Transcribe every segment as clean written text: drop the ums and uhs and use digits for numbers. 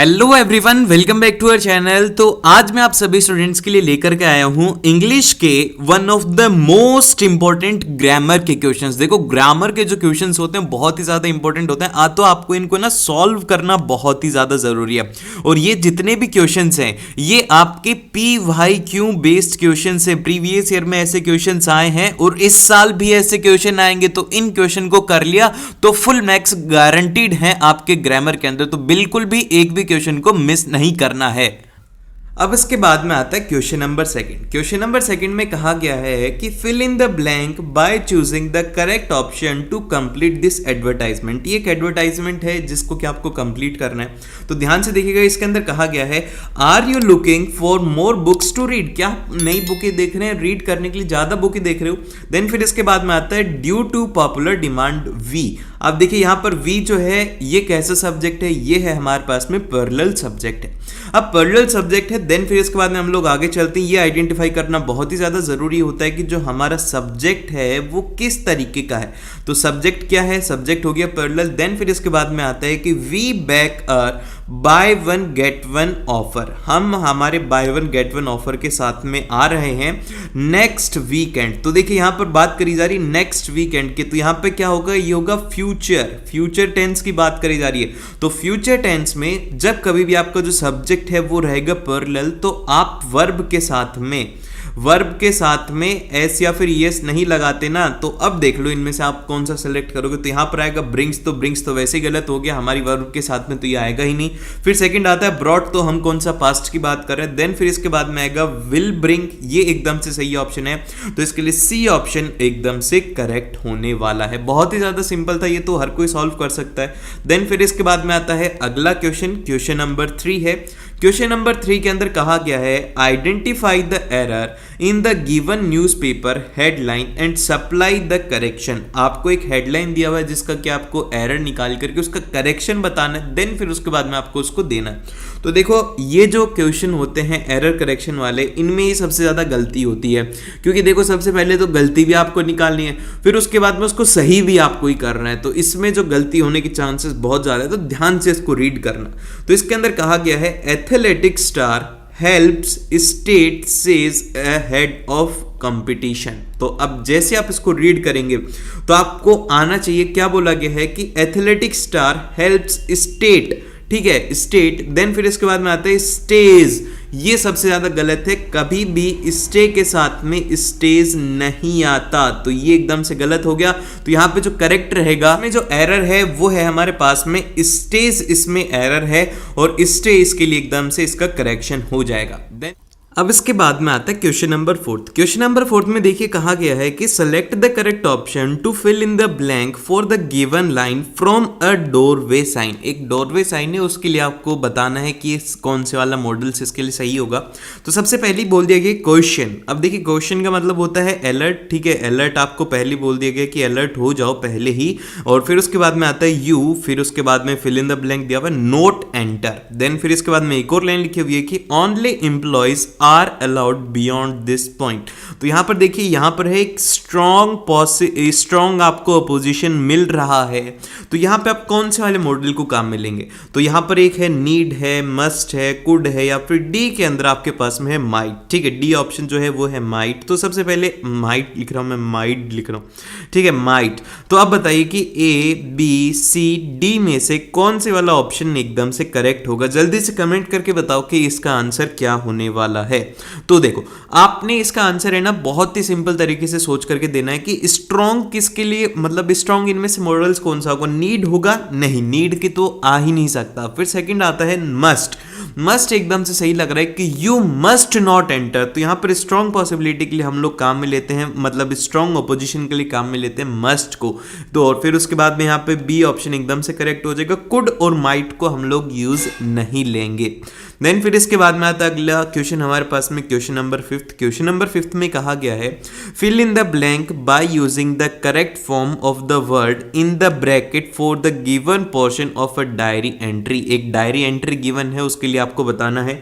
Hello everyone, welcome back to our channel. तो आज मैं आप सभी स्टूडेंट्स के लिए लेकर के आया हूं इंग्लिश के one of the most important grammar के क्वेश्चंस। देखो, ग्रामर के जो क्वेश्चंस होते हैं बहुत ही ज्यादा इंपॉर्टेंट होते हैं। तो आपको इनको ना सॉल्व करना बहुत ही ज्यादा जरूरी है। और ये जितने भी क्वेश्चंस हैं ये आपके PYQ बेस्ड क्वेश्चंस हैं। प्रीवियस ईयर में ऐसे क्वेश्चंस आए हैं और इस साल भी ऐसे क्वेश्चन आएंगे। तो इन क्वेश्चन को कर लिया तो फुल मार्क्स गारंटीड है आपके ग्रामर के अंदर। तो बिल्कुल भी एक भी क्वेश्चन को मिस नहीं करना है। अब इसके बाद में आता है question number second. Question number second में कहा गया है कि fill in the blank by choosing the correct option to complete this advertisement. ये एक एडवर्टाइजमेंट है जिसको कि आपको कंप्लीट करना है। तो ध्यान से देखिएगा, इसके अंदर कहा गया है are you looking for more books to read. क्या आप नई बुकें देख रहे हैं, रीड करने के लिए ज्यादा बुकें देख रहे हो। देन फिर इसके बाद में आता है due to popular demand we. अब देखिए यहाँ पर वी जो है ये कैसा सब्जेक्ट है, ये है हमारे पास में पैरेलल सब्जेक्ट है। अब पैरेलल सब्जेक्ट है, देन फिर इसके बाद में हम लोग आगे चलते हैं। ये आइडेंटिफाई करना बहुत ही ज्यादा जरूरी होता है कि जो हमारा सब्जेक्ट है वो किस तरीके का है। तो सब्जेक्ट क्या है, सब्जेक्ट हो गया पैरेलल। देन फिर इसके बाद में आता है कि we back are buy one get one offer. हम हमारे buy one get one offer के साथ में आ रहे हैं नेक्स्ट वीकेंड। तो देखिए यहाँ पर बात करी जा रही है नेक्स्ट वीकेंड की। तो यहाँ पे क्या होगा, ये होगा फ्यूचर टेंस की बात करी जा रही है। तो फ्यूचर टेंस में जब कभी भी आपका जो सब्जेक्ट है वो रहेगा पैरेलल, तो आप वर्ब के साथ में एस या फिर यस नहीं लगाते ना। तो अब देख लो इनमें से आप कौन सा सेलेक्ट करोगे। तो यहां पर आएगा ब्रिंग्स। तो ब्रिंग्स तो वैसे ही गलत हो गया, हमारी वर्ब के साथ में तो ये आएगा ही नहीं। फिर सेकंड आता है ब्रॉट। तो हम कौन सा पास्ट की बात कर रहे हैं। देन फिर इसके बाद में आएगा विल ब्रिंग। ये एकदम से सही ऑप्शन है। तो इसके लिए सी ऑप्शन एकदम से करेक्ट होने वाला है। बहुत ही ज्यादा सिंपल था, ये तो हर कोई सॉल्व कर सकता है। देन फिर इसके बाद में आता है अगला क्वेश्चन, क्वेश्चन नंबर 3 है। क्वेश्चन नंबर 3 के अंदर कहा गया है identify the error in the given newspaper headline and supply the correction. आपको एक हेडलाइन दिया हुआ है जिसका कि आपको एरर निकाल करके उसका करेक्शन बताना है। देन फिर उसके बाद में आपको उसको देना है। तो देखो ये जो क्वेश्चन होते हैं एरर करेक्शन वाले, इनमें ही सबसे ज्यादा गलती होती है। क्योंकि देखो सबसे पहले तो गलती भी आपको निकालनी है, फिर उसके बाद में उसको सही भी आपको ही करना है। तो इसमें जो गलती होने की चांसेस बहुत ज्यादा है। तो ध्यान से इसको रीड करना। तो इसके अंदर कहा गया है athletic star helps state says ahead of competition. तो अब जैसे आप इसको रीड करेंगे तो आपको आना चाहिए, क्या बोला गया है कि एथलेटिक स्टार हेल्प्स स्टेट, ठीक है, स्टेट। देन फिर इसके बाद में आता है स्टेज। ये सबसे ज्यादा गलत है, कभी भी स्टे के साथ में स्टेज नहीं आता। तो ये एकदम से गलत हो गया। तो यहाँ पे जो करेक्ट रहेगा, में जो एरर है वो है हमारे पास में स्टेज, इसमें एरर है और स्टे इसके लिए एकदम से इसका करेक्शन हो जाएगा। अब इसके बाद में आता है क्वेश्चन नंबर 4। क्वेश्चन नंबर 4 में देखिए कहा गया है कि select the correct option to fill in the blank for the given line from a doorway sign. एक डोरवे साइन है, उसके लिए आपको बताना है कि कौन से वाला मॉडल से इसके लिए सही होगा। तो सबसे पहले बोल दिया गया क्वेश्चन। अब देखिए क्वेश्चन का मतलब होता है अलर्ट, ठीक है। अलर्ट आपको पहले बोल दिया गया कि अलर्ट हो जाओ पहले ही। और फिर उसके बाद में आता है यू, फिर उसके बाद में फिल इन द ब्लैंक दिया हुआ नोट एंटर। देन फिर इसके बाद में एक और लाइन लिखी हुई है कि only employees are allowed beyond this point. तो यहां पर देखिए, यहां पर है एक स्ट्रॉन्ग आपको अपोजिशन मिल रहा है। तो यहां पे आप कौन से वाले मॉडल को काम में लेंगे। तो यहां पर एक है नीड है, मस्ट है, कुड है, या फिर डी के अंदर आपके पास में है माइट, ठीक है। डी ऑप्शन जो है वो है माइट। तो सबसे पहले माइट लिख रहा हूं मैं, माइट लिख रहा हूं, ठीक है, माइट। तो अब बताइए कि ए बी सी डी में से कौन से वाला ऑप्शन एकदम से करेक्ट होगा। जल्दी से कमेंट करके बताओ कि इसका आंसर क्या होने वाला है। तो देखो आपने इसका आंसर है ना बहुत ही सिंपल तरीके से सोच करके देना है कि स्ट्रॉन्ग किसके लिए, मतलब स्ट्रॉन्ग इनमें से मॉडल्स कौन सा होगा। नीड होगा नहीं, नीड की तो आ ही नहीं सकता। फिर सेकंड आता है मस्ट। मस्ट एकदम से सही लग रहा है कि यू मस्ट नॉट एंटर। तो यहां पर स्ट्रॉन्ग पॉसिबिलिटी के लिए हम लोग काम में लेते हैं, मतलब स्ट्रॉन्ग ऑपोजिशन के लिए काम में लेते हैं मस्ट को। तो और फिर उसके बाद में यहाँ पे बी ऑप्शन एकदम से करेक्ट हो जाएगा। कुड और माइट को हम लोग यूज नहीं लेंगे। देन फिर इसके बाद में आता है अगला क्वेश्चन हमारे पास में, क्वेश्चन नंबर 5। क्वेश्चन नंबर 5 में कहा गया है fill in the blank by using the correct form of the word in the bracket for the given portion of a diary entry. एक डायरी एंट्री गिवन है, उसके लिए आपको बताना है।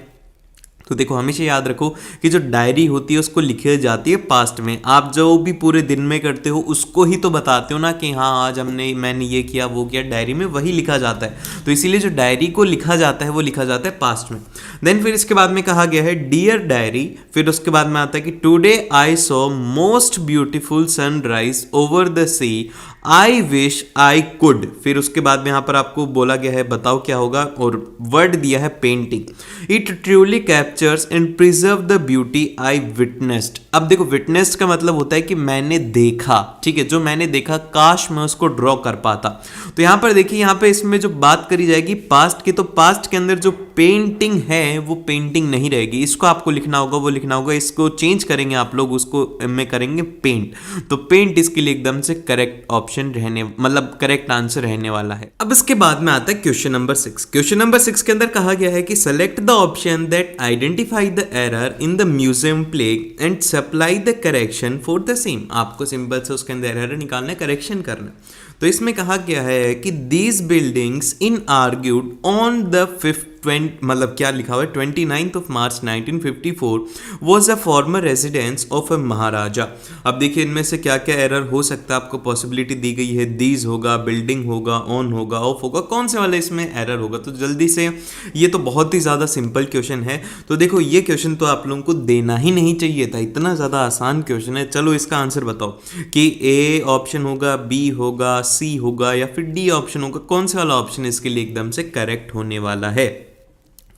तो देखो हमेशा याद रखो कि जो डायरी होती है उसको लिखी जाती है पास्ट में। आप जो भी पूरे दिन में करते हो उसको ही तो बताते हो ना कि हाँ आज मैंने ये किया वो किया, डायरी में वही लिखा जाता है। तो इसीलिए जो डायरी को लिखा जाता है वो लिखा जाता है पास्ट में। देन फिर इसके बाद में कहा गया है डियर डायरी, फिर उसके बाद में आता है कि today I saw most beautiful sunrise over the sea, I wish I could. फिर उसके बाद में यहाँ पर आपको बोला गया है बताओ क्या होगा, और वर्ड दिया है painting. It truly captures and preserve the beauty I witnessed. अब देखो विटनेस्ड का मतलब होता है कि मैंने देखा, ठीक है, जो मैंने देखा काश मैं उसको ड्रॉ कर पाता। तो यहाँ पर देखिए यहाँ पे इसमें जो बात करी जाएगी पास्ट की, तो पास्ट के अंदर जो पेंटिंग है वो पेंटिंग नहीं रहेगी, इसको आपको लिखना होगा, वो लिखना होगा, इसको चेंज करेंगे आप लोग, उसको में करेंगे पेंट। तो पेंट इसके लिए एकदम से करेक्ट ऑप्शन रहने, मतलब करेक्ट आंसर रहने वाला है। अब इसके बाद में आता है क्वेश्चन नंबर 6। क्वेश्चन नंबर 6 के अंदर कहा गया है कि select the option that identify the error in the museum plague and supply the correction for the same. आपको सिंपल से उसके अंदर एरर निकालना है, करेक्शन करना है। तो इसमें कहा गया है कि these buildings in argued on the 5th मतलब क्या लिखा हुआ है 29th of March 1954 was a former residence of a महाराजा। अब देखिए इनमें से क्या क्या एरर हो सकता है, आपको पॉसिबिलिटी दी गई है, दीज होगा, बिल्डिंग होगा, ऑन होगा, ऑफ होगा, कौन से वाला इसमें एरर होगा। तो जल्दी से, ये तो बहुत ही ज़्यादा सिंपल क्वेश्चन है। तो देखो ये क्वेश्चन तो आप लोगों को देना ही नहीं चाहिए था, इतना ज़्यादा आसान क्वेश्चन है। चलो इसका आंसर बताओ कि ए ऑप्शन होगा, बी होगा, सी होगा या फिर डी ऑप्शन होगा, कौन सा वाला ऑप्शन इसके लिए एकदम से करेक्ट होने वाला है।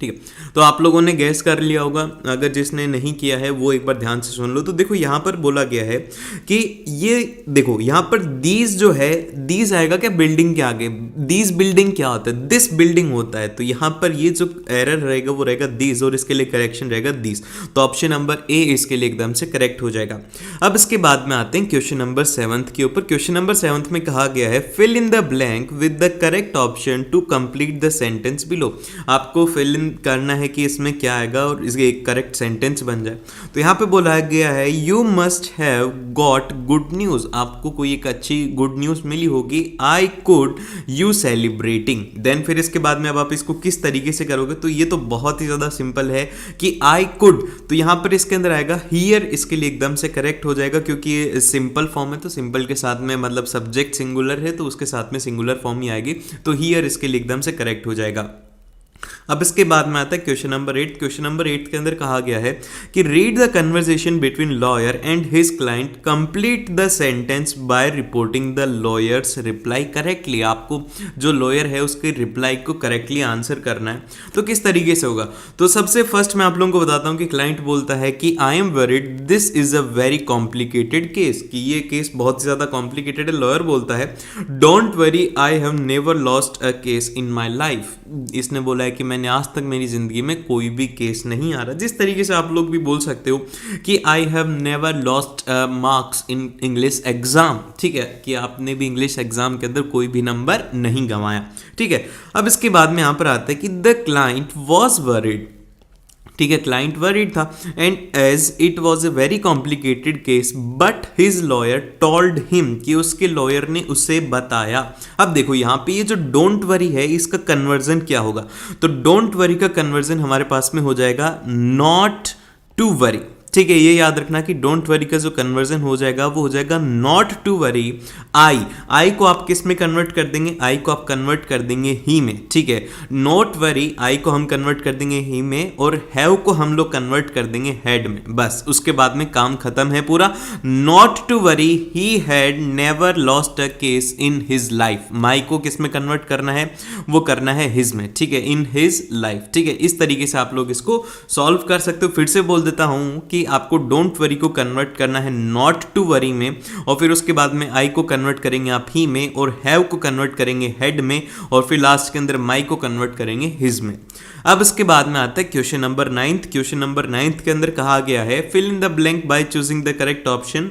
ठीक है, तो आप लोगों ने गैस कर लिया होगा, अगर जिसने नहीं किया है वो एक बार ध्यान से सुन लो। तो देखो यहाँ पर बोला गया है कि ये देखो यहाँ पर दीज जो है, दीज आएगा क्या बिल्डिंग के आगे, दीज बिल्डिंग क्या होता है, दिस बिल्डिंग होता है। तो यहाँ पर ये जो एरर रहेगा वो रहेगा दीज, और इसके लिए करेक्शन रहेगा दीज। तो ऑप्शन नंबर ए इसके लिए एकदम से करेक्ट हो जाएगा। अब इसके बाद में आते हैं क्वेश्चन नंबर 7 के ऊपर। क्वेश्चन नंबर 7 में कहा गया है fill in the blank with the correct option to complete the sentence below. आपको फिल इन करना है कि इसमें क्या आएगा और इसके एक करेक्ट सेंटेंस बन जाए। तो यहाँ पे बोला गया है you must have got good news. आपको कोई एक अच्छी गुड न्यूज मिली होगी, I could you celebrating. Then फिर इसके बाद में अब आप इसको किस तरीके से करोगे, तो ये तो बहुत ही ज्यादा सिंपल है कि आई कुड, तो यहाँ पर इसके अंदर आएगा हियर, इसके लिए एकदम से करेक्ट हो जाएगा क्योंकि ये सिंपल फॉर्म है। तो सिंपल के साथ में मतलब सब्जेक्ट सिंगुलर है तो उसके साथ में सिंगुलर फॉर्म ही आएगी, तो हियर इसके लिए एकदम से करेक्ट हो जाएगा। अब इसके बाद में आता है क्वेश्चन नंबर 8। क्वेश्चन नंबर 8 के अंदर कहा गया है कि read the conversation between lawyer and his client, complete the sentence by reporting the lawyers reply correctly. आपको जो लॉयर है उसके रिप्लाई को करेक्टली आंसर करना है। तो किस तरीके से होगा, तो सबसे फर्स्ट मैं आप लोगों को बताता हूं कि क्लाइंट बोलता है कि I am worried this is a very complicated case, कि ये केस बहुत ज्यादा कॉम्प्लिकेटेड है। लॉयर बोलता है don't worry I have never lost a case in my life. इसने बोला है कि मैंने आज तक मेरी जिंदगी में कोई भी केस नहीं आ रहा। जिस तरीके से आप लोग भी बोल सकते हो कि I have never lost marks in English exam, ठीक है, कि आपने भी इंग्लिश एग्जाम के अंदर कोई भी नंबर नहीं गंवाया। ठीक है, अब इसके बाद में यहां पर आता है कि द क्लाइंट वॉज वरीड, ठीक है, क्लाइंट वरीड था and as it was a very complicated case but his lawyer told him, कि उसके लॉयर ने उसे बताया। अब देखो यहाँ पे ये जो डोंट वरी है इसका कन्वर्जन क्या होगा, तो डोंट वरी का कन्वर्जन हमारे पास में हो जाएगा नॉट टू वरी। ठीक है, ये याद रखना कि डोंट वरी का जो कन्वर्जन हो जाएगा वो हो जाएगा नॉट टू वरी। आई को आप किस में कन्वर्ट कर देंगे, आई को आप कन्वर्ट कर देंगे ही में। ठीक है, नॉट वरी आई को हम कन्वर्ट कर देंगे ही में, और हैव को हम लोग कन्वर्ट कर देंगे हैड में। बस उसके बाद में काम खत्म है पूरा। Not to worry he had never lost a case in his life. माई को किस में कन्वर्ट करना है, वो करना है हिज में। ठीक है, इन हिज लाइफ। ठीक है, इस तरीके से आप लोग इसको सॉल्व कर सकते हो। फिर से बोल देता हूं कि आपको डोंट वरी को कन्वर्ट करना है नॉट टू वरी में, और फिर उसके बाद में आई को कन्वर्ट करेंगे आप ही में, और हैव को कन्वर्ट करेंगे हेड में, और फिर लास्ट के अंदर माई को कन्वर्ट करेंगे हिज में। अब इसके बाद में आता है क्वेश्चन नंबर 9। क्वेश्चन नंबर 9 के अंदर कहा गया है fill in the blank by choosing the correct option.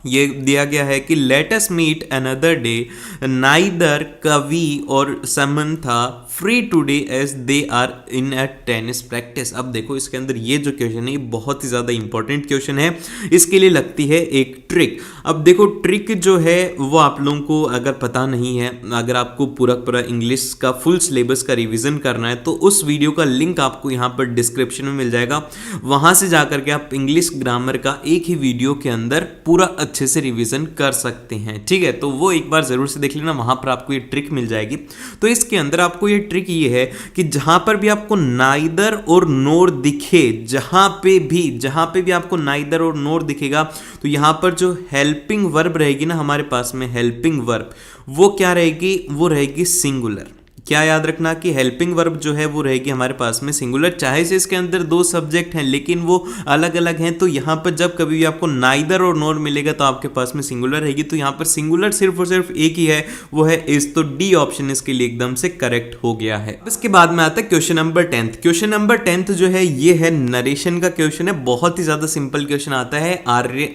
ये दिया गया है कि let us meet another day, neither Kavi और Samantha free today as they are in a tennis practice. अब देखो इसके अंदर ये जो क्वेश्चन है ये बहुत ही ज़्यादा इंपॉर्टेंट क्वेश्चन है, इसके लिए लगती है एक ट्रिक। अब देखो ट्रिक जो है वो आप लोगों को अगर पता नहीं है, अगर आपको पूरा इंग्लिश का फुल सिलेबस का रिवीजन करना है तो उस वीडियो का लिंक आपको यहाँ पर डिस्क्रिप्शन में मिल जाएगा, वहाँ से जाकर के आप इंग्लिश ग्रामर का एक ही वीडियो के अंदर पूरा अच्छे से रिवीजन कर सकते हैं। ठीक है, तो वो एक बार ज़रूर से देख लेना, वहाँ पर आपको ये ट्रिक मिल जाएगी। तो इसके अंदर आपको ये ट्रिक ये है कि जहाँ पर भी आपको नाइदर और नोर दिखे, जहाँ पे भी आपको नाइदर और नोर दिखेगा तो यहाँ पर जो हेल्पिंग वर्ब रहेगी ना हमारे पास में, हेल्पिंग वर्ब वो क्या रहेगी, वो रहेगी सिंगुलर। क्या याद रखना कि हेल्पिंग वर्ब जो है वो रहेगी हमारे पास में सिंगुलर, चाहे से इसके अंदर दो सब्जेक्ट हैं लेकिन वो अलग अलग हैं। तो यहाँ पर जब कभी भी आपको नाइदर और नोर मिलेगा तो आपके पास में सिंगुलर रहेगी। तो यहाँ पर सिंगुलर सिर्फ और सिर्फ एक ही है, वो है इज। तो डी ऑप्शन इसके लिए एकदम से करेक्ट हो गया है। इसके बाद में आता है क्वेश्चन नंबर 10। क्वेश्चन नंबर 10 जो है ये है नरेशन का क्वेश्चन है, बहुत ही ज्यादा सिंपल क्वेश्चन आता है।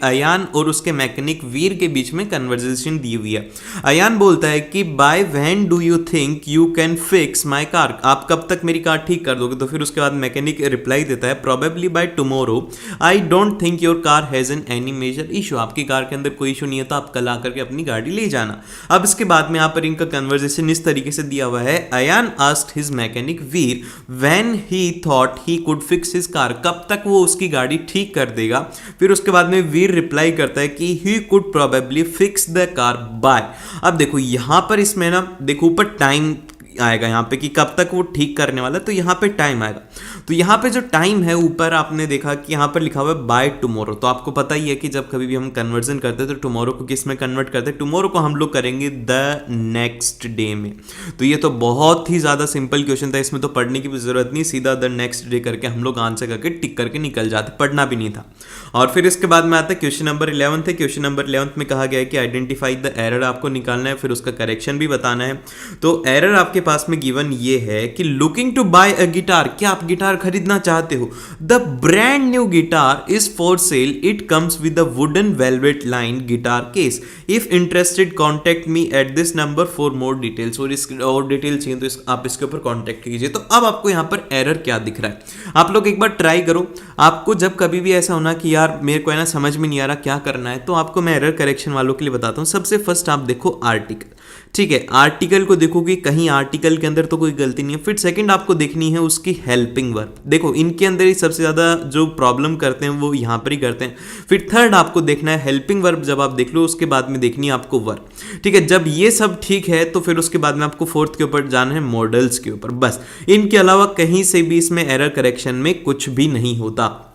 अयान और उसके मैकेनिक वीर के बीच में कन्वर्सेशन दी हुई है। अयान बोलता है कि by when do you think you can fix my car, आप कब तक मेरी कार ठीक कर दोगे। तो फिर उसके बाद मैकेनिक रिप्लाई देता है probably by tomorrow, I don't think your car has an any major issue, आपकी कार के अंदर कोई इशू नहीं है तो आप कल आकर के अपनी गाड़ी ले जाना। अब इसके बाद में यहाँ पर इनका कन्वर्सेशन इस तरीके से दिया हुआ है। Ayaan asked his mechanic Veer when he thought he could fix his car, कब तक वो उसकी गाड़ी ठीक कर देगा। फिर उसके बाद में वीर रिप्लाई करता है कि he could probably fix the car by. अब देखो यहाँ पर इसमें ना देखो ऊपर टाइम आएगा यहाँ पे कि कब तक वो ठीक करने वाला है, तो यहाँ पे टाइम आएगा। तो यहाँ पे जो टाइम है ऊपर आपने देखा कि यहाँ पर लिखा हुआ है बाय टुमारो। तो आपको पता ही है कि जब कभी भी हम कन्वर्जन करते हैं तो टुमारो को किस में कन्वर्ट करते हैं, टुमारो को हम लोग करेंगे द नेक्स्ट डे में। तो ये तो बहुत ही ज़्यादा सिंपल क्वेश्चन था, इसमें तो पढ़ने की भी जरूरत नहीं, सीधा द नेक्स्ट डे करके हम लोग आंसर करके टिक करके निकल जाते, पढ़ना भी नहीं था। और फिर इसके बाद में आता है क्वेश्चन नंबर 11 है। क्वेश्चन नंबर 11 में कहा गया है कि आइडेंटिफाई द एरर, आपको निकालना है फिर उसका करेक्शन भी बताना है। तो एरर आपके पास में गिवन ये है कि looking to buy a guitar, क्या आप गिटार खरीदना चाहते हो। The brand new guitar is for sale, it comes with a wooden velvet line guitar case, if interested contact me at this number for more details. और detail चाहिए तो आप इसके ऊपर कॉन्टेक्ट कीजिए। तो अब आपको यहाँ पर एरर क्या दिख रहा है, आप लोग एक बार ट्राई करो। आपको जब कभी भी ऐसा होना कि यार मेरे को है ना समझ में नहीं आ रहा क्या करना है, तो आपको मैं एरर करेक्शन वालों के लिए बताता हूँ। सबसे फर्स्ट आप देखो आर्टिकल, ठीक है, आर्टिकल को देखो कि कहीं आर्टिकल के अंदर तो कोई गलती नहीं है। फिर सेकंड आपको देखनी है उसकी हेल्पिंग वर्ब, देखो इनके अंदर ही सबसे ज़्यादा जो प्रॉब्लम करते हैं वो यहाँ पर ही करते हैं। फिर थर्ड आपको देखना है हेल्पिंग वर्ब, जब आप देख लो उसके बाद में देखनी है आपको वर्ब, ठीक है। जब ये सब ठीक है तो फिर उसके बाद में आपको फोर्थ के ऊपर जाना है मॉडल्स के ऊपर, बस इनके अलावा कहीं से भी इसमें एरर करेक्शन में कुछ भी नहीं होता,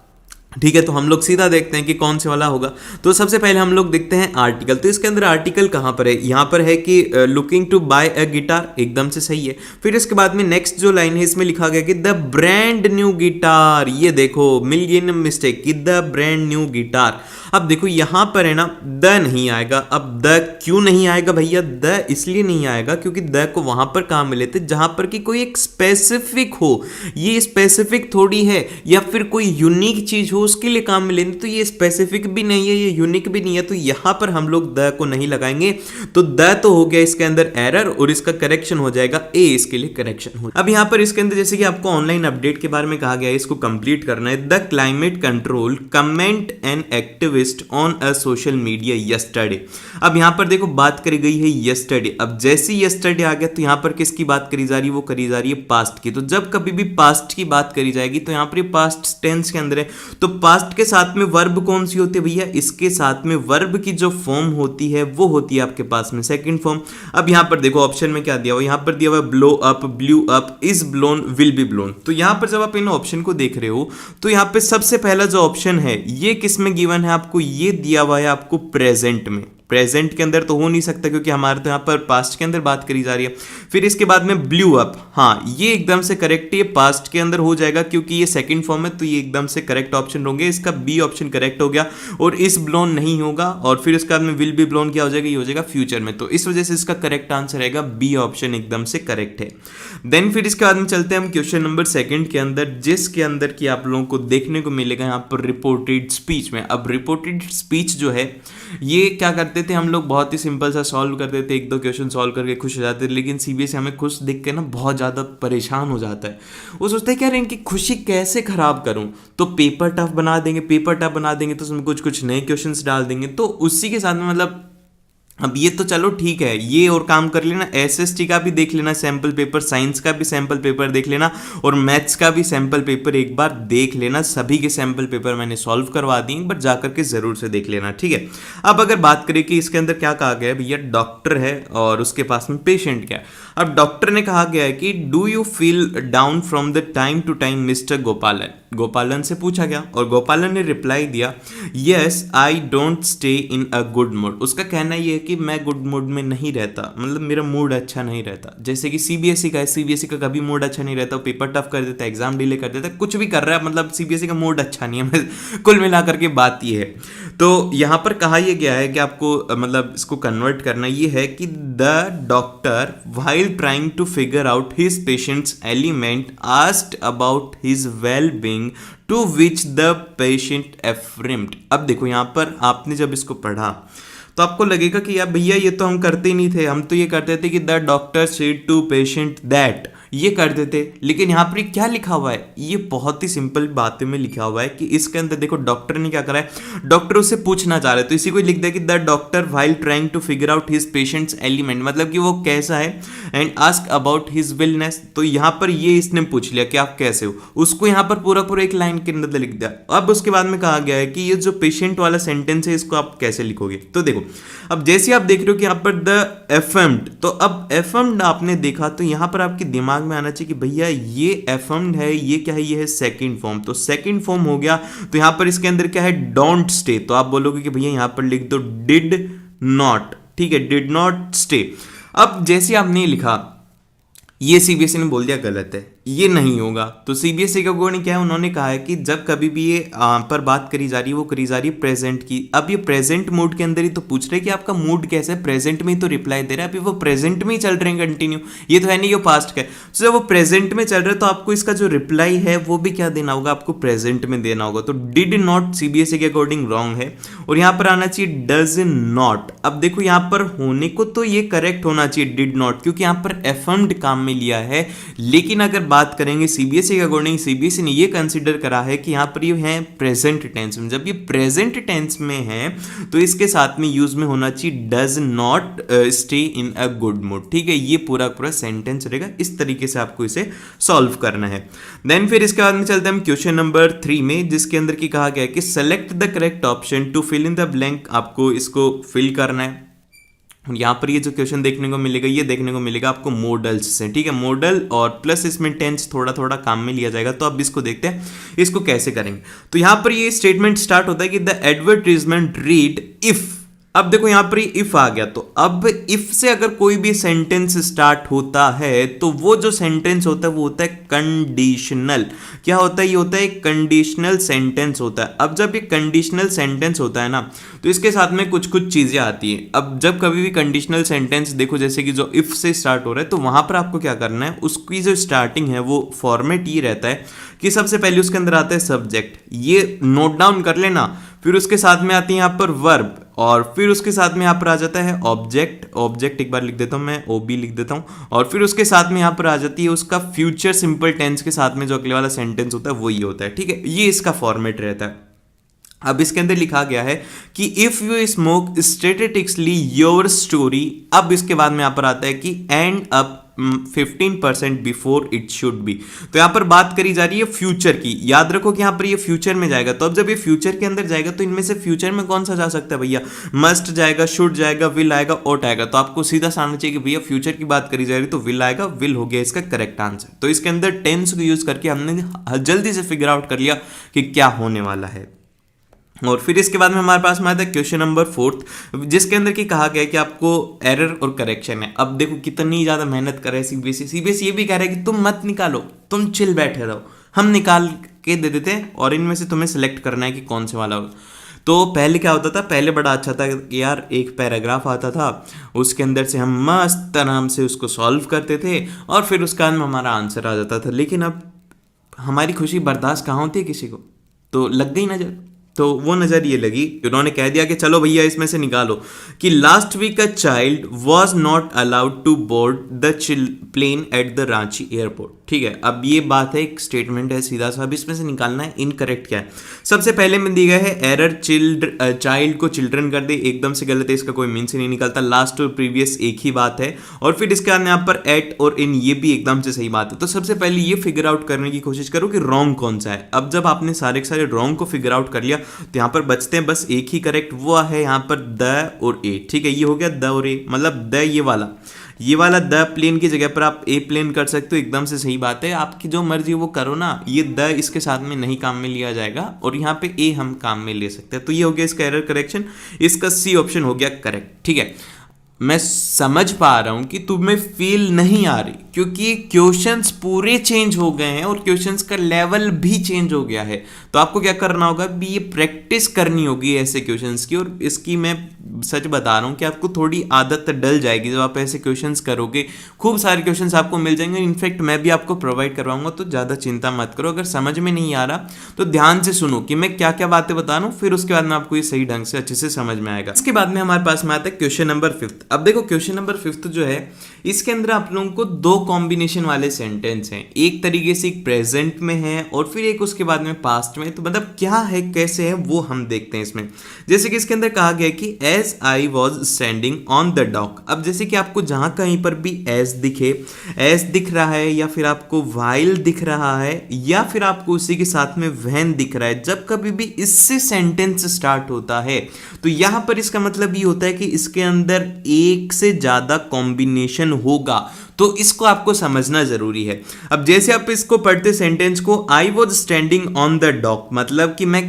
ठीक है। तो हम लोग सीधा देखते हैं कि कौन से वाला होगा। तो सबसे पहले हम लोग देखते हैं आर्टिकल। तो इसके अंदर आर्टिकल कहाँ पर है, यहाँ पर है कि looking to buy a guitar, एकदम से सही है। फिर इसके बाद में नेक्स्ट जो लाइन है इसमें लिखा गया कि द ब्रांड न्यू गिटार, ये देखो मिल गई ना मिस्टेक कि द ब्रांड न्यू गिटार। अब देखो यहाँ पर है ना द नहीं आएगा। अब द क्यों नहीं आएगा भैया, द इसलिए नहीं आएगा क्योंकि द को वहां पर काम मिले थे जहां पर कि कोई एक स्पेसिफिक हो, ये स्पेसिफिक थोड़ी है, या फिर कोई यूनिक चीज हो उसके लिए काम मिले, तो ये स्पेसिफिक भी नहीं है, ये यूनिक भी नहीं है। तो यहां पर हम लोग द को नहीं लगाएंगे। तो द तो हो गया इसके अंदर एरर और इसका करेक्शन हो जाएगा ए, इसके लिए करेक्शन हो। अब यहां पर इसके अंदर जैसे कि आपको ऑनलाइन अपडेट के बारे में कहा गया है, इसको कंप्लीट करना है। The climate control comment and activist on a social media yesterday. अब यहां पर देखो बात करी गई है यस्टरडे। अब जैसे यस्टरडे आ गया तो यहां पर किसकी बात करी जा रही है, वो करी जा रही है पास्ट की। तो जब कभी भी पास्ट की बात करी जाएगी तो यहां पर पास्ट टेंस के अंदर है, तो पास्ट के साथ में वर्ब कौन सी होती है भैया, इसके साथ में वर्ब की जो फॉर्म होती है वो होती है आपके पास में सेकंड फॉर्म। अब यहां पर देखो ऑप्शन में क्या दिया हुआ, यहां पर दिया हुआ blow up, blew up, is blown, will be blown. तो यहां पर जब आप इन ऑप्शन को देख रहे हो तो यहां पे सबसे पहला जो ऑप्शन है ये किस में गिवन है, आपको ये दिया हुआ है आपको प्रेजेंट में। प्रेजेंट के अंदर तो हो नहीं सकता क्योंकि हमारे तो यहाँ पर पास्ट के अंदर बात करी जा रही है। फिर इसके बाद में ब्लू अप, हाँ ये एकदम से करेक्ट है, पास्ट के अंदर हो जाएगा क्योंकि ये सेकंड फॉर्म है, तो ये एकदम से करेक्ट ऑप्शन होंगे। इसका बी ऑप्शन करेक्ट हो गया और इस ब्लोन नहीं होगा। और फिर इसके बाद में विल बी ब्लोन क्या हो जाएगा, ये हो जाएगा फ्यूचर में। तो इस वजह से इसका करेक्ट आंसर रहेगा बी ऑप्शन, एकदम से करेक्ट है। देन फिर इसके बाद में चलते हैं हम क्वेश्चन नंबर सेकंड के अंदर, जिसके अंदर की आप लोगों को देखने को मिलेगा यहाँ पर रिपोर्टेड स्पीच में। अब रिपोर्टेड स्पीच जो है ये क्या करते करते थे हम लोग, बहुत ही सिंपल सा सॉल्व करते थे, एक दो क्वेश्चन सॉल्व करके खुश हो जाते थे। लेकिन सीबीएसई हमें खुश देख के ना बहुत ज़्यादा परेशान हो जाता है। वो सोचते हैं कि यार इनकी खुशी कैसे खराब करूं, तो पेपर टफ बना देंगे, पेपर टफ बना देंगे तो उसमें कुछ कुछ नए क्वेश्चंस डाल देंगे। तो उसी के साथ में मतलब अब ये तो चलो ठीक है, ये और काम कर लेना, एसएसटी का भी देख लेना सैम्पल पेपर, साइंस का भी सैम्पल पेपर देख लेना, और मैथ्स का भी सैम्पल पेपर एक बार देख लेना। सभी के सैम्पल पेपर मैंने सॉल्व करवा दिए, बट जाकर के जरूर से देख लेना, ठीक है। अब अगर बात करें कि इसके अंदर क्या कहा गया है, भैया डॉक्टर है और उसके पास में पेशेंट क्या है। अब डॉक्टर ने कहा गया है कि do you feel down from the time to time mister Gopalan. Gopalan से पूछा गया और गोपालन ने रिप्लाई दिया, yes I don't stay in a good mood. उसका कहना यह है कि मैं गुड मूड में नहीं रहता, मतलब मेरा मूड अच्छा नहीं रहता। जैसे कि सीबीएसई का है, सीबीएसई का कभी मूड अच्छा नहीं रहता, पेपर टफ कर देता है, एग्जाम डिले कर देता है, कुछ भी कर रहा है, मतलब सीबीएसई का मूड अच्छा नहीं है। कुल मिलाकर के बात ये है। तो यहाँ पर कहा यह गया है कि आपको मतलब इसको कन्वर्ट करना ये है कि the doctor while trying to figure out his patients ailment asked about his well being to which the patient affirmed. अब देखो यहाँ पर आपने जब इसको पढ़ा तो आपको लगेगा कि यार भैया ये तो हम करते ही नहीं थे, हम तो ये करते थे कि the doctor said to patient that, ये करते थे। लेकिन यहाँ पर क्या लिखा हुआ है, ये बहुत ही सिंपल बातें में लिखा हुआ है कि इसके अंदर देखो डॉक्टर ने क्या करा है, डॉक्टर उससे पूछना चाह रहे तो इसी को लिख दिया कि the doctor while trying to figure out his patients element, मतलब कि वो कैसा है, and ask about his wellness. तो यहाँ पर ये इसने पूछ लिया कि आप कैसे हो, उसको यहाँ पर पूरा पूरा एक लाइन के अंदर लिख दिया। अब उसके बाद में कहा गया है कि ये जो पेशेंट वाला सेंटेंस है इसको आप कैसे लिखोगे। तो देखो अब जैसे आप देख रहे हो कि यहाँ पर द एफर्म्ड, तो अब एफर्म्ड आपने देखा तो यहाँ पर आपके दिमाग में आना चाहिए कि भैया ये एफर्म्ड है, ये क्या है, ये है सेकंड फॉर्म। तो सेकंड फॉर्म हो गया, तो यहाँ पर इसके अंदर क्या है, डोंट स्टे। तो आप बोलोगे कि भैया यहाँ पर लिख दो डिड नॉट, ठीक है, डिड नॉट स्टे। अब जैसे आपने लिखा, ये सीबीएसई ने बोल दिया गलत है, ये नहीं होगा। तो सीबीएसई का अकॉर्डिंग क्या है, उन्होंने कहा है कि जब कभी भी ये पर बात करी जा रही है वो करी जा रही है प्रेजेंट की। अब ये प्रेजेंट मूड के अंदर ही तो पूछ रहे हैं कि आपका मूड कैसा है, प्रेजेंट में ही तो रिप्लाई दे रहा है, अभी वो प्रेजेंट में ही चल रहे हैं कंटिन्यू, ये तो है नहीं ये पास्ट का है। तो जब वो प्रेजेंट में चल रहे हैं तो आपको इसका जो रिप्लाई है वो भी क्या देना होगा, आपको प्रेजेंट में देना होगा। तो डिड नॉट सीबीएसई के अकॉर्डिंग रॉन्ग है, और यहाँ पर आना चाहिए डज नॉट। अब देखो यहाँ पर होने को तो ये करेक्ट होना चाहिए डिड नॉट, क्योंकि यहाँ पर एफर्म्ड काम में लिया है। लेकिन अगर बात करेंगे सीबीएसई के अकॉर्डिंग, सीबीएसई ने ये कंसीडर करा है कि यहाँ पर ये है प्रेजेंट टेंस में। जब ये प्रेजेंट टेंस में है तो इसके साथ में यूज में होना चाहिए does not stay in a good mood, ठीक है। ये पूरा पूरा सेंटेंस रहेगा, इस तरीके से आपको इसे सॉल्व करना है। देन फिर इसके बाद में चलते हैं हम क्वेश्चन नंबर 3 में, जिसके अंदर की कहा गया है कि select the correct option to fill in the blank. आपको इसको फिल करना है। यहाँ पर ये जो क्वेश्चन देखने को मिलेगा, ये देखने को मिलेगा आपको मॉडल्स से, ठीक है, मॉडल और प्लस इसमें टेंस थोड़ा थोड़ा काम में लिया जाएगा। तो अब इसको देखते हैं इसको कैसे करेंगे। तो यहाँ पर ये स्टेटमेंट स्टार्ट होता है कि द एडवर्टीजमेंट रीड इफ। अब देखो यहाँ पर इफ आ गया, तो अब इफ से अगर कोई भी सेंटेंस स्टार्ट होता है तो वो जो सेंटेंस होता है वो होता है कंडीशनल। क्या होता है, ये होता है कंडीशनल सेंटेंस होता है। अब जब ये कंडीशनल सेंटेंस होता है ना तो इसके साथ में कुछ कुछ चीजें आती हैं। अब जब कभी भी कंडीशनल सेंटेंस देखो, जैसे कि जो इफ से स्टार्ट हो रहा है, तो वहां पर आपको क्या करना है, उसकी जो स्टार्टिंग है वो फॉर्मेट ये रहता है कि सबसे पहले उसके अंदर आता है सब्जेक्ट, ये नोट डाउन कर लेना। फिर उसके साथ में आती है यहाँ पर वर्ब, और फिर उसके साथ में यहाँ पर आ जाता है ऑब्जेक्ट। ऑब्जेक्ट एक बार लिख देता हूँ मैं, ओबी लिख देता हूँ। और फिर उसके साथ में यहाँ पर आ जाती है उसका फ्यूचर सिंपल टेंस के साथ में जो अगले वाला सेंटेंस होता है वो ये होता है, ठीक है। ये इसका फॉर्मेट रहता है। अब इसके अंदर लिखा गया है कि if you smoke statistically your story. अब इसके बाद में यहाँ पर आता है कि and up 15% before it should be. तो यहाँ पर बात करी जा रही है फ्यूचर की। याद रखो कि यहाँ पर ये फ्यूचर में जाएगा। तो अब जब ये फ्यूचर के अंदर जाएगा तो इनमें से फ्यूचर में कौन सा जा सकता है भैया, मस्ट जाएगा, शुड जाएगा, विल आएगा, ओट आएगा। तो आपको सीधा आना चाहिए कि भैया फ्यूचर की बात करी जा रही है तो विल आएगा, विल हो गया इसका करेक्ट आंसर। तो इसके अंदर टेंस को यूज करके हमने जल्दी से फिगर आउट कर लिया कि क्या होने वाला है। और फिर इसके बाद में हमारे पास में आता है क्वेश्चन नंबर 4, जिसके अंदर की कहा गया है कि आपको एरर और करेक्शन है। अब देखो कितनी ज्यादा मेहनत कर रहे हैं सीबीएसई ये भी कह रहा है कि तुम मत निकालो, तुम चिल बैठे रहो, हम निकाल के दे देते हैं और इनमें से तुम्हें सिलेक्ट करना है कि कौन से वाला होगा। तो पहले क्या होता था, पहले बड़ा अच्छा था कि यार एक पैराग्राफ आता था, उसके अंदर से हम मस्त आराम से उसको सॉल्व करते थे और फिर उसके बाद में हमारा आंसर आ जाता था। लेकिन अब हमारी खुशी बर्दाश्त कहाँ होती है किसी को, तो लग गई नजर। तो वो नजर ये लगी कि उन्होंने कह दिया कि चलो भैया इसमें से निकालो कि last week a child was not allowed to board the plane at the Ranchi airport. ठीक है, अब ये बात है, एक स्टेटमेंट है सीधा सा, अब इसमें से निकालना है इनकरेक्ट क्या है। सबसे पहले में दी गया है एरर चाइल्ड को चिल्ड्रन कर दे, एकदम से गलत है, इसका कोई मीन से नहीं निकलता, लास्ट और प्रीवियस एक ही बात है। और फिर इसके बाद यहाँ पर एट और इन, ये भी एकदम से सही बात है। तो सबसे पहले ये फिगर आउट करने की कोशिश करो कि रॉन्ग कौन सा है। अब जब आपने सारे के सारे रॉन्ग को फिगर आउट कर लिया तो यहाँ पर बचते हैं बस एक ही करेक्ट, वो है यहाँ पर द और ए। ठीक है, ये हो गया द और ए, मतलब द ये वाला द प्लेन की जगह पर आप ए प्लेन कर सकते हो, एकदम से सही बात है, आपकी जो मर्जी वो करो ना। ये द इसके साथ में नहीं काम में लिया जाएगा और यहाँ पे ए हम काम में ले सकते हैं। तो ये हो गया इसका एरर करेक्शन, इसका सी ऑप्शन हो गया करेक्ट। ठीक है, मैं समझ पा रहा हूं कि तुम्हें फील नहीं आ रही क्योंकि क्वेश्चंस पूरे चेंज हो गए हैं और क्वेश्चंस का लेवल भी चेंज हो गया है। तो आपको क्या करना होगा, भी ये प्रैक्टिस करनी होगी ऐसे क्वेश्चंस की, और इसकी मैं सच बता रहा हूं कि आपको थोड़ी आदत डल जाएगी जब आप ऐसे क्वेश्चंस करोगे। खूब सारे क्वेश्चंस आपको मिल जाएंगे, इनफैक्ट मैं भी आपको प्रोवाइड करवाऊंगा, तो ज़्यादा चिंता मत करो। अगर समझ में नहीं आ रहा तो ध्यान से सुनो कि मैं क्या क्या बातें बता रहा हूँ, फिर उसके बाद में आपको ये सही ढंग से अच्छे से समझ में आएगा। इसके बाद में हमारे पास में आता है क्वेश्चन नंबर 5। अब देखो क्वेश्चन नंबर 5 जो है, इसके अंदर आप लोगों को दो कॉम्बिनेशन वाले सेंटेंस हैं, एक तरीके से एक प्रेजेंट में है और फिर एक उसके बाद में पास्ट में। तो मतलब क्या है, कैसे है, वो हम देखते हैं इसमें। जैसे कि इसके अंदर कहा गया कि as I was standing on the dock. अब जैसे कि आपको जहां कहीं पर भी एज दिखे, एज दिख रहा है, या फिर आपको वाइल दिख रहा है, या फिर आपको उसी के साथ में व्हेन दिख रहा है, जब कभी भी इससे सेंटेंस स्टार्ट होता है तो यहां पर इसका मतलब ये होता है कि इसके अंदर एक से ज्यादा कॉम्बिनेशन होगा। तो इसको आपको समझना जरूरी है। अब जैसे आप इसको पढ़ते सेंटेंस को, I was standing on the dock, मतलब कि मैं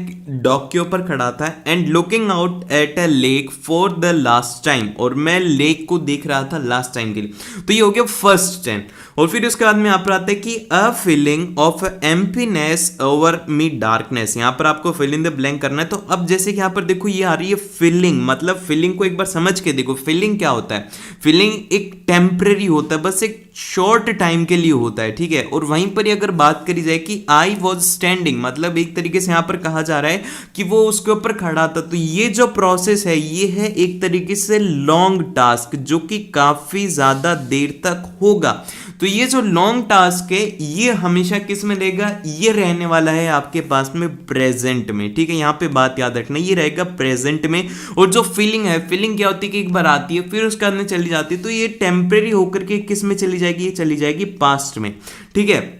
डॉक के ऊपर खड़ा था, and looking out at a lake for the last time, और मैं लेक को देख रहा था लास्ट टाइम के लिए। तो ये हो गया फर्स्ट टेंस। और फिर उसके बाद में यहाँ पर आता है कि a feeling of emptiness over me darkness. यहाँ पर आपको फिल इन द ब्लैंक करना है। तो अब जैसे कि यहाँ पर देखो ये आ रही है फीलिंग, मतलब फीलिंग को एक बार समझ के देखो, फीलिंग क्या होता है। फीलिंग एक टेम्परेरी होता है, बस एक शॉर्ट टाइम के लिए होता है। ठीक है, और वहीं पर ही अगर बात करी जाए कि आई वॉज स्टैंडिंग, मतलब एक तरीके से यहाँ पर कहा जा रहा है कि वो उसके ऊपर खड़ा था। तो ये जो प्रोसेस है ये है एक तरीके से लॉन्ग टास्क, जो कि काफी ज्यादा देर तक होगा। तो ये जो लॉन्ग टास्क है ये हमेशा किस में रहेगा, ये रहने वाला है आपके पास में प्रेजेंट में। ठीक है, यहाँ पे बात याद रखना, ये रहेगा प्रेजेंट में। और जो फीलिंग है, फीलिंग क्या होती है कि एक बार आती है फिर उसके अंदर चली जाती है, तो ये टेम्परेरी होकर के किस में चली जाएगी, ये चली जाएगी पास्ट में। ठीक है,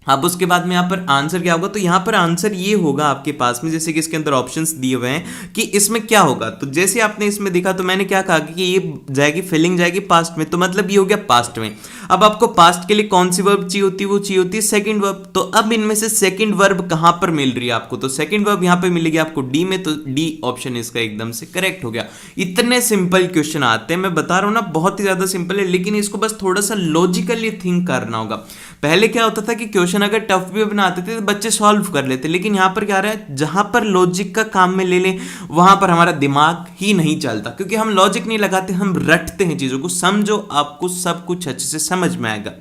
अब उसके बाद में यहाँ पर आंसर क्या होगा, तो यहाँ पर आंसर ये होगा आपके पास में, जैसे कि इसके अंदर ऑप्शंस दिए हुए हैं कि इसमें क्या होगा। तो जैसे आपने इसमें देखा तो मैंने क्या कहा कि ये जाएगी, फीलिंग जाएगी पास्ट में, तो मतलब ये हो गया पास्ट में। अब आपको पास्ट के लिए कौन सी वर्ब चाहिए होती है, वो चाहिए होती है सेकंड वर्ब। तो अब इनमें से सेकंड वर्ब कहां पर मिल रही है आपको, तो सेकंड वर्ब यहां पे मिलेगी आपको डी में, तो डी ऑप्शन इसका एकदम से करेक्ट हो गया। इतने सिंपल क्वेश्चन आते हैं, मैं बता रहा हूं ना, बहुत ही ज्यादा सिंपल है, लेकिन इसको बस थोड़ा सा लॉजिकली थिंक करना होगा। पहले क्या होता था कि क्वेश्चन अगर टफ भी बनाते थे तो बच्चे सॉल्व कर लेते, लेकिन यहां पर क्या रहा है, जहां पर लॉजिक का काम में ले लें वहां पर हमारा दिमाग ही नहीं चलता, क्योंकि हम लॉजिक नहीं लगाते, हम रटते हैं चीजों को। समझो, आपको सब कुछ अच्छे से समझ में आएगा।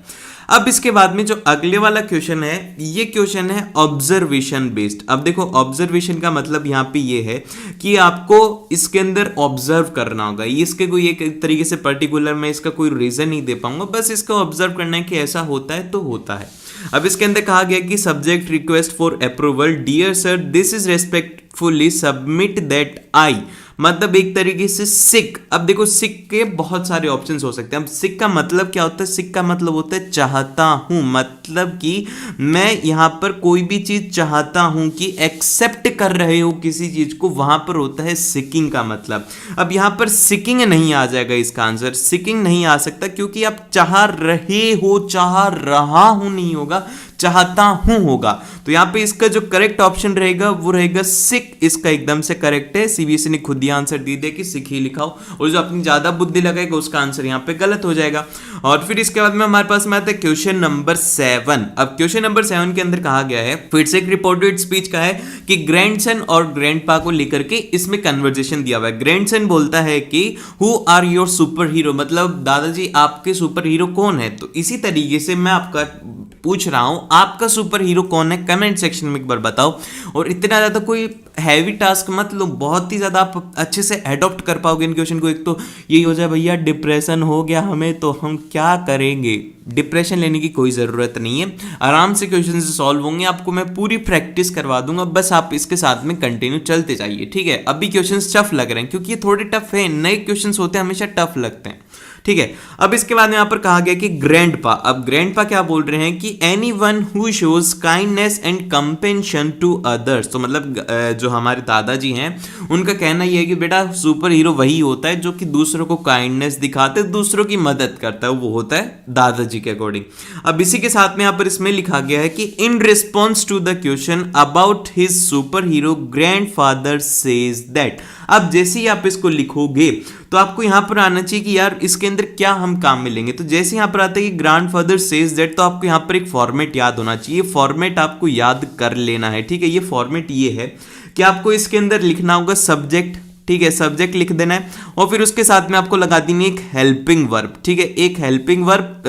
अब इसके बाद में जो अगले वाला क्वेश्चन है, ये क्वेश्चन है ऑब्जर्वेशन बेस्ड। अब देखो ऑब्जर्वेशन का मतलब यहाँ पे ये है कि आपको इसके अंदर ऑब्जर्व करना होगा। ये इसके कोई एक तरीके से पर्टिकुलर मैं इसका कोई रीजन नहीं दे पाऊंगा, बस इसको ऑब्जर्व करना है कि ऐसा होता है तो होता है। अब इसके अंदर कहा गया कि subject request for approval, dear sir this is respectfully submit that I, मतलब एक तरीके से सिक। अब देखो सिक के बहुत सारे ऑप्शंस हो सकते हैं। अब सिक का मतलब क्या होता है, सिक का मतलब होता है चाहता हूं, मतलब कि मैं यहां पर कोई भी चीज चाहता हूं कि एक्सेप्ट कर रहे हो किसी चीज को, वहां पर होता है सिकिंग का मतलब। अब यहां पर सिकिंग नहीं आ जाएगा इसका आंसर, सिकिंग नहीं आ सकता, क्योंकि आप चाह रहे हो, चाह रहा हूं नहीं होगा, चाहता हूं होगा। तो यहां पे इसका जो करेक्ट ऑप्शन रहेगा वो रहेगा सिक, इसका एकदम से करेक्ट है। सीबीएसई ने खुद ही आंसर दे दिया कि सिक ही लिखाओ, और जो अपनी ज्यादा बुद्धि लगाएगा उसका आंसर यहां पे गलत हो जाएगा। और फिर इसके बाद में हमारे पास में आता है क्वेश्चन नंबर 7। अब क्वेश्चन नंबर 7 के अंदर कहा गया है, फिर से एक रिपोर्टेड स्पीच का है कि ग्रैंडसन और ग्रैंडपा को लेकर के इसमें कन्वर्सेशन दिया हुआ है। ग्रैंडसन बोलता है कि who are your super hero, मतलब दादाजी आपके सुपर हीरो कौन है। तो इसी तरीके से मैं आपका पूछ रहा हूं, आपका सुपर हीरो कौन है कमेंट सेक्शन में एक बार बताओ। और इतना ज़्यादा कोई हैवी टास्क मत लो, बहुत ही ज़्यादा आप अच्छे से एडॉप्ट कर पाओगे इन क्वेश्चन को। एक तो यही हो जाए भैया डिप्रेशन हो गया हमें तो हम क्या करेंगे, डिप्रेशन लेने की कोई ज़रूरत नहीं है, आराम से क्वेश्चन से सॉल्व होंगे। आपको मैं पूरी प्रैक्टिस करवा दूंगा, बस आप इसके साथ में कंटिन्यू चलते जाइए, ठीक है। अभी क्वेश्चंस टफ लग रहे हैं क्योंकि ये थोड़े टफ है, नए क्वेश्चंस होते हैं हमेशा टफ लगते हैं, ठीक है। अब इसके बाद में यहाँ पर कहा गया कि ग्रैंडपा, अब ग्रैंडपा क्या बोल रहे हैं कि anyone who shows kindness and compassion to others, तो मतलब जो हमारे दादाजी हैं उनका कहना यह है कि बेटा सुपर हीरो वही होता है जो कि दूसरों को काइंडनेस दिखाते, दूसरों की मदद करता है, वो होता है दादाजी के अकॉर्डिंग। अब इसी के साथ में यहाँ पर इसमें लिखा गया है कि in response to the question about his super hero grandfather says that. अब जैसे ही आप इसको लिखोगे तो आपको यहां पर आना चाहिए कि यार इसके अंदर क्या हम काम में लेंगे। तो जैसे यहां पर आता है कि ग्रैंडफादर सेज दैट, तो आपको यहां पर एक फॉर्मेट याद होना चाहिए, फॉर्मेट आपको याद कर लेना है, ठीक है। ये फॉर्मेट ये है कि आपको इसके अंदर लिखना होगा सब्जेक्ट, ठीक है, सब्जेक्ट लिख देना है और फिर उसके साथ में आपको लगा देनी एक हेल्पिंग वर्ब, ठीक है, एक हेल्पिंग वर्ब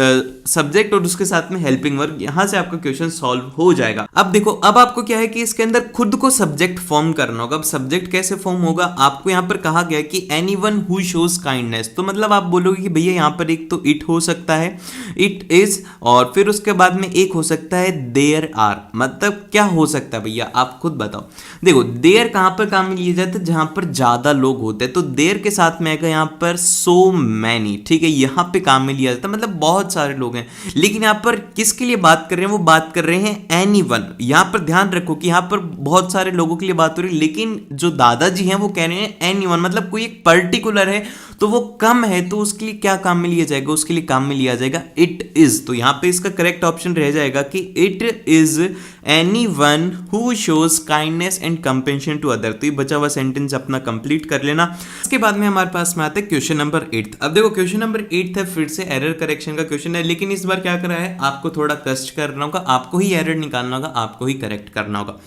सब्जेक्ट और उसके साथ में हेल्पिंग वर्ब, यहां से आपका क्वेश्चन सॉल्व हो जाएगा। अब देखो, अब आपको क्या है कि इसके अंदर खुद को सब्जेक्ट फॉर्म करना होगा। अब सब्जेक्ट कैसे फॉर्म होगा, आपको यहां पर कहा गया कि एनीवन हु शोज काइंडनेस, तो मतलब आप बोलोगे कि भैया यहां पर एक तो इट हो सकता है, इट इज, और फिर उसके बाद में एक हो सकता है देयर आर। मतलब क्या हो सकता है भैया आप खुद बताओ। देखो देयर कहां पर काम में लिया जाता है, जहां पर ज्यादा लोग होते हैं, तो देयर के साथ में आएगा यहां पर सो मैनी, ठीक है, यहां पे काम में लिया जाता है, मतलब बहुत सारे लोग हैं। लेकिन यहां पर किसके लिए बात कर रहे हैं, वो बात कर रहे हैं एनीवन। यहां पर ध्यान रखो कि यहां पर बहुत सारे लोगों के लिए बात हो रही है, लेकिन जो दादाजी हैं वो कह रहे हैं एनीवन, मतलब कोई एक पर्टिकुलर है तो वो कम है, तो उसके लिए क्या काम में लिया जाएगा, उसके लिए काम में लिया जाएगा इट इज। तो यहां पे इसका करेक्ट ऑप्शन रह जाएगा कि it is anyone who shows kindness and compassion to other. तो ये बचा हुआ सेंटेंस अपना कंप्लीट कर लेना। इसके बाद में हमारे पास में आता है क्वेश्चन नंबर 8। अब देखो क्वेश्चन नंबर 8 है, फिर से एरर करेक्शन का क्वेश्चन है, लेकिन इस बार क्या करा है, आपको थोड़ा कष्ट करना होगा, आपको ही एरर निकालना होगा, आपको ही करेक्ट करना होगा।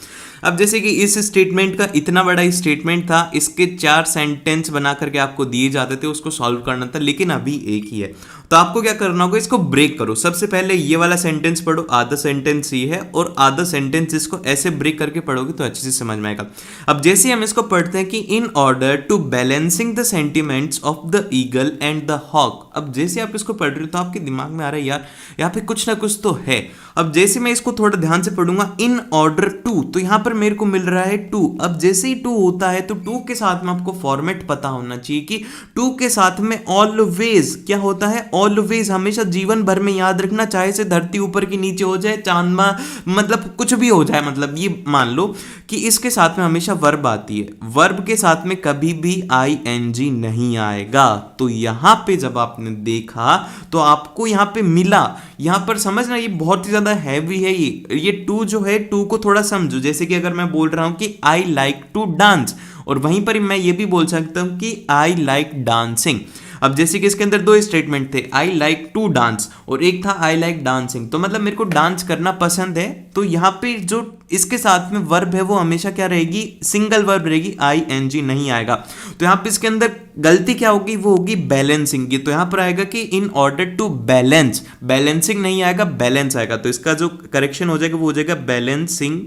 अब जैसे कि इस स्टेटमेंट का इतना बड़ा स्टेटमेंट था, इसके 4 सेंटेंस बना करके आपको दिए जाते थे, उसको सॉल्व करना था, लेकिन अभी एक ही है। तो आपको क्या करना होगा, इसको ब्रेक करो। सबसे पहले ये वाला सेंटेंस पढ़ो, आधा सेंटेंस ये है और आधा सेंटेंस इसको ऐसे ब्रेक करके पढ़ोगे तो अच्छे से समझ में आएगा। अब जैसे हम इसको पढ़ते हैं कि in order to balancing the sentiments of the eagle and the hawk. अब जैसे आप इसको पढ़ रहे हो तो आपके दिमाग में आ रहा है यार यहाँ पे कुछ ना कुछ तो है। अब जैसे मैं इसको थोड़ा ध्यान से पढ़ूंगा, इन ऑर्डर टू, तो यहां पर मेरे को मिल रहा है टू। अब जैसे ही टू होता है तो टू के साथ में आपको फॉर्मेट पता होना चाहिए कि टू के साथ में ऑलवेज क्या होता है, ऑलवेज, हमेशा जीवन भर में याद रखना, चाहे से धरती ऊपर की नीचे हो जाए, चांद मतलब कुछ भी हो जाए, मतलब ये मान लो कि इसके साथ में हमेशा वर्ब आती है, वर्ब के साथ में कभी भी आईएनजी नहीं आएगा। तो यहां पे जब आपने देखा तो आपको यहां पे मिला, यहां पर समझना ये बहुत ही ज्यादा हैवी है। ये टू जो है, टू को थोड़ा समझो। जैसे कि अगर मैं बोल रहा हूं कि आई लाइक टू डांस, और वहीं पर मैं ये भी बोल सकता हूं कि आई लाइक डांसिंग। अब जैसे कि इसके अंदर 2 स्टेटमेंट थे, आई लाइक टू डांस और एक था आई लाइक डांसिंग, तो मतलब मेरे को डांस करना पसंद है। तो यहाँ पे जो इसके साथ में वर्ब है वो हमेशा क्या रहेगी, सिंगल वर्ब रहेगी, आईएनजी नहीं आएगा। तो यहाँ पे इसके अंदर गलती क्या होगी, वो होगी बैलेंसिंग की। तो यहाँ पर आएगा कि in order to balance, balancing नहीं आएगा, बैलेंस आएगा। तो इसका जो करेक्शन हो जाएगा वो हो जाएगा बैलेंसिंग,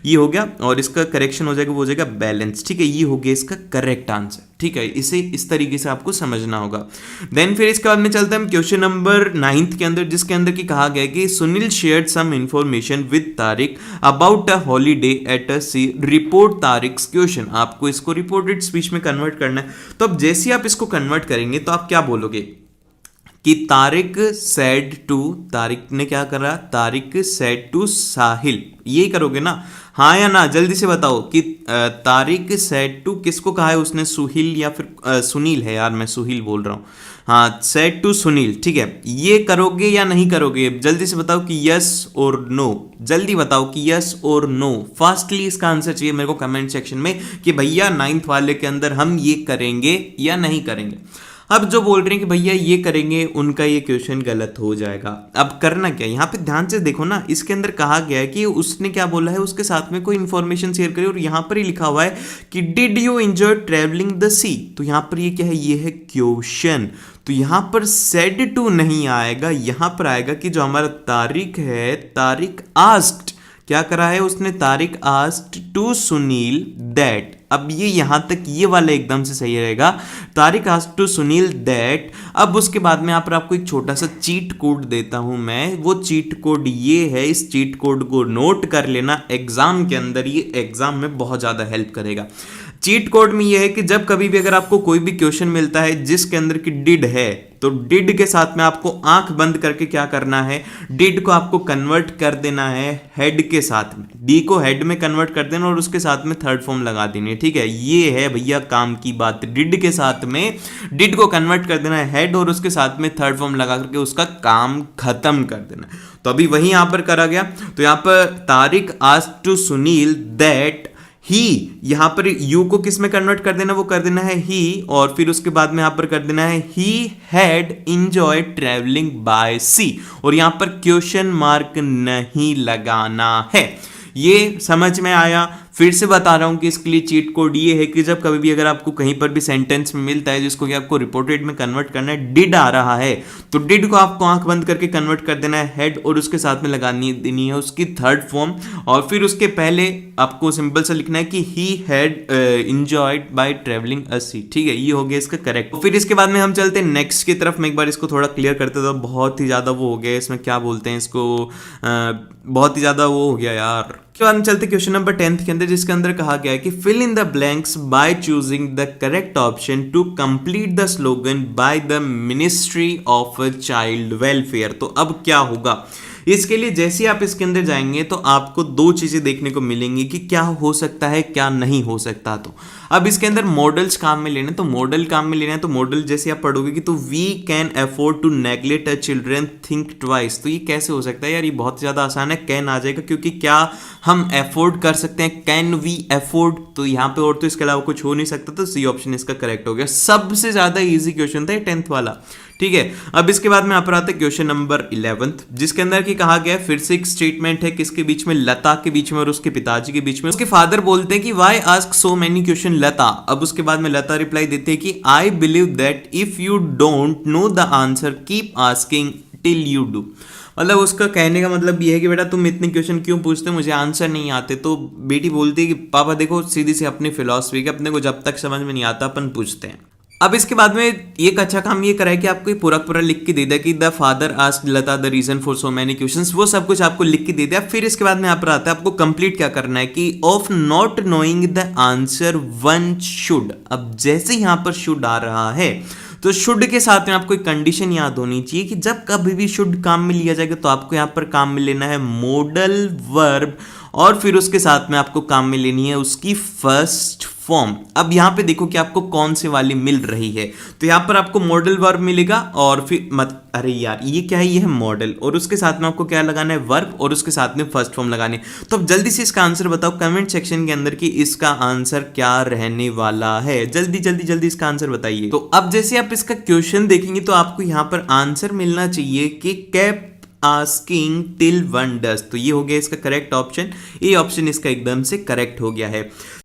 ये हो गया, और इसका करेक्शन हो जाएगा वो हो जाएगा बैलेंस, ठीक है। ये हो गया इसका करेक्ट आंसर, ठीक है। इसे इस तरीके से आपको समझना होगा। देन फिर इसके बाद में चलते हैं क्वेश्चन नंबर 9 के अंदर, जिसके अंदर की कहा गया कि Sunil shared some information with Tariq about a holiday at a sea, report Tariq's question. आपको इसको रिपोर्टेड स्पीच में कन्वर्ट करना है। तो अब जैसे आप इसको कन्वर्ट करेंगे तो आप क्या बोलोगे कि तारिक सेड टू, तारिक ने क्या करा, तारिक सेड टू साहिल, यही करोगे ना, हाँ या ना, जल्दी से बताओ कि तारिक सेड टू किसको कहा है उसने, सुहिल या फिर सुनील है यार, मैं सुहिल बोल रहा हूँ, हाँ, सेड टू सुनील, ठीक है। ये करोगे या नहीं करोगे, जल्दी से बताओ कि यस और नो, जल्दी बताओ कि यस और नो। फास्टली इसका आंसर चाहिए मेरे को कमेंट सेक्शन में कि भैया 9th वाले के अंदर हम ये करेंगे या नहीं करेंगे। अब जो बोल रहे हैं कि भैया ये करेंगे उनका ये क्वेश्चन गलत हो जाएगा। अब करना क्या, यहाँ पे ध्यान से देखो ना, इसके अंदर कहा गया है कि उसने क्या बोला है, उसके साथ में कोई इन्फॉर्मेशन शेयर करी और यहाँ पर ही लिखा हुआ है कि did you enjoy travelling the sea. तो यहाँ पर ये क्या है, ये है क्वेश्चन। तो यहाँ पर सेड टू नहीं आएगा, यहाँ पर आएगा कि जो हमारा तारिक है, तारिक आस्क्ड, क्या करा है उसने, Tariq asked to Sunil that. अब ये यहां तक ये वाला एकदम से सही रहेगा, Tariq asked to Sunil that. अब उसके बाद में यहाँ पर आपको एक छोटा सा चीट कोड देता हूं मैं, वो चीट कोड ये है, इस चीट कोड को नोट कर लेना एग्जाम के अंदर, ये एग्जाम में बहुत ज्यादा हेल्प करेगा। चीट कोड में ये है कि जब कभी भी अगर आपको कोई भी क्वेश्चन मिलता है जिसके अंदर की डिड है, तो डिड के साथ में आपको आंख बंद करके क्या करना है, डिड को आपको कन्वर्ट कर देना है हेड के साथ में, डी को हेड में कन्वर्ट कर देना और उसके साथ में थर्ड फॉर्म लगा देनी है। ठीक है, ये है भैया काम की बात, डिड के साथ में डिड को कन्वर्ट कर देना है हेड और उसके साथ में थर्ड फॉर्म लगा करके उसका काम खत्म कर देना। तो अभी वही यहां पर करा गया। तो यहां पर Tariq asked to Sunil that he, यहां पर यू को किस में कन्वर्ट कर देना, वो कर देना है ही, और फिर उसके बाद में यहां पर कर देना है he had enjoy travelling by sea, और यहां पर क्वेश्चन मार्क नहीं लगाना है। ये समझ में आया? फिर से बता रहा हूं कि इसके लिए चीट कोड ये है कि जब कभी भी अगर आपको कहीं पर भी सेंटेंस में मिलता है जिसको कि आपको रिपोर्टेड में कन्वर्ट करना है, डिड आ रहा है, तो डिड को आपको आंख बंद करके कन्वर्ट कर देना है हेड और उसके साथ में लगानी देनी है उसकी थर्ड फॉर्म, और फिर उसके पहले आपको सिंपल सा लिखना है कि he had enjoyed by travelling a sea. ठीक है, ये हो गया इसका करेक्ट। फिर इसके बाद में हम चलते हैं नेक्स्ट की तरफ। मैं एक बार इसको थोड़ा क्लियर करते तो बहुत ही ज्यादा वो हो गया, इसमें क्या बोलते हैं इसको, बहुत ही ज्यादा वो हो गया यार। उसके बाद हम चलते क्वेश्चन नंबर 10 के अंदर, जिसके अंदर कहा गया है कि fill in the blanks by choosing the correct option to complete the slogan by the ministry of child welfare. तो अब क्या होगा इसके लिए, जैसे आप इसके अंदर जाएंगे तो आपको दो चीजें देखने को मिलेंगी कि क्या हो सकता है क्या नहीं हो सकता। तो अब इसके अंदर मॉडल्स काम में लेने, तो मॉडल काम में लेना है, तो मॉडल जैसे आप पढ़ोगे कि तो we can afford to neglect a children think twice. तो ये कैसे हो सकता है यार, ये बहुत ज्यादा आसान है, कैन आ जाएगा, क्योंकि क्या हम अफोर्ड कर सकते हैं, कैन वी अफोर्ड, तो यहाँ पे और तो इसके अलावा कुछ हो नहीं सकता, तो सी ऑप्शन इसका करेक्ट हो गया। सबसे ज्यादा इजी क्वेश्चन था ये 10th वाला। ठीक है, अब इसके बाद में यहाँ पर आता है क्वेश्चन नंबर 11, जिसके अंदर की कहा गया है, फिर से एक स्टेटमेंट है किसके बीच में, लता के बीच में और उसके पिताजी के बीच में। उसके फादर बोलते हैं कि why ask so many question Lata. अब उसके बाद में लता रिप्लाई देते हैं कि I believe that if you don't know the answer keep asking till you do. मतलब उसका कहने का मतलब ये है कि बेटा तुम इतने क्वेश्चन क्यों पूछते हो, मुझे आंसर नहीं आते। तो बेटी बोलती है कि पापा देखो सीधी सी अपनी फिलॉसफी के, अपने को जब तक समझ में नहीं आता अपन पूछते हैं। अब इसके बाद में एक अच्छा काम ये करा है कि आपको पूरा पूरा लिख के दे दिया कि the father asked Lata the reason for so many questions, वो सब कुछ आपको लिख के दे दिया। फिर इसके बाद में यहाँ पर आता है आपको कंप्लीट क्या करना है कि of not knowing the answer one should. अब जैसे यहाँ पर शुड आ रहा है तो शुड के साथ में आपको एक कंडीशन याद होनी चाहिए कि जब कभी भी शुड काम में लिया जाएगा तो आपको यहाँ पर काम में लेना है मॉडल वर्ब, और फिर उसके साथ में आपको काम में लेनी है उसकी फर्स्ट फॉर्म। अब यहाँ पे देखो कि आपको कौन से वाली मिल रही है, तो यहाँ पर आपको मॉडल वर्ब मिलेगा और फिर अरे यार ये क्या है, ये है मॉडल और उसके साथ में आपको क्या लगाना है, वर्ब, और उसके साथ में फर्स्ट फॉर्म लगाने। तो अब जल्दी से इसका आंसर बताओ कमेंट सेक्शन के अंदर कि इसका आंसर क्या रहने वाला है। जल्दी जल्दी जल्दी इसका आंसर बताइए। तो अब जैसे आप इसका क्वेश्चन देखेंगे तो आपको यहाँ पर आंसर मिलना चाहिए कि cap asking till one does. तो ये हो गया इसका करेक्ट ऑप्शन, ये ऑप्शन इसका एकदम से करेक्ट हो गया है।